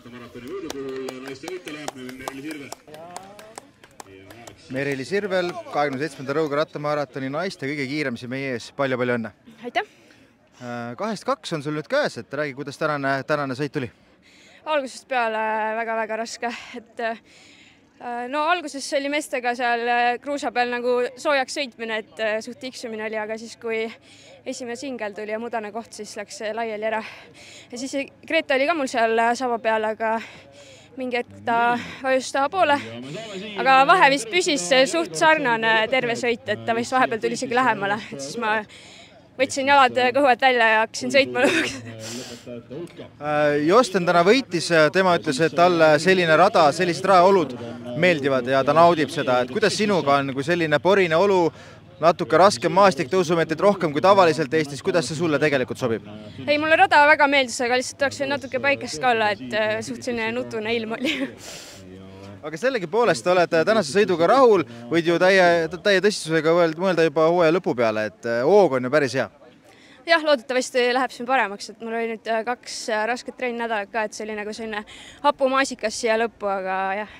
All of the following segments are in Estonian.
rattamaratoni võidu puhul naiste võitele Merili Sirvel. Merili Sirvel, 27. Rõuga rattamaratoni naiste kõige kiiremisi meie ees. Palju-palju õnne! Aitäh! 2-2 on sul nüüd käes, et räägi, kuidas tänane sõit tuli? Algusest peale väga-väga raske, et alguses oli meestega seal kruusa peal nagu soojaks sõitmine, et suht tiksumine oli, aga siis kui esimene singel tuli ja mudane koht, siis läks laiali ära. Ja siis Greta oli ka mul seal saba peal, aga mingi hetk ta vajus tahapoole. Aga vahe vist püsis suht sarnane terve sõit, et ta vist vahepeal tuli isegi lähemale, et siis ma võtsin jalad kõhuvad välja ja hakkasin sõitma lõpuks. Josten täna võitis, tema ütles, et talle selline rada, sellised rajaolud meeldivad ja ta naudib seda. Et kuidas sinuga on, kui selline porine olu, natuke raskem maastik, tõusumeetrid rohkem kui tavaliselt Eestis, kuidas see sulle tegelikult sobib? Ei, mulle rada väga meeldis, aga lihtsalt oleks natuke päikest ka olla, et suht selline nutune ilm oli. Aga sellegi poolest oled tänase sõiduga rahul, võid ju täie tõsistusega mõelda juba hooaja lõpu peale, et hoog on ju päris hea. Jah, loodetavasti läheb siin paremaks, et mul oli nüüd 2 rasket treeninädalat ka, et see oli nagu selline hapumaasikas siia lõppu, aga jah,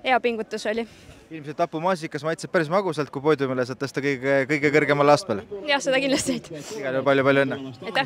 hea pingutus oli. Ilmselt hapumaasikas maitseb päris magusalt, kui poodiumile saad tõsta kõige kõrgemale astmele. Jah, seda kindlasti. Igal juhul palju-palju õnne. Aitäh!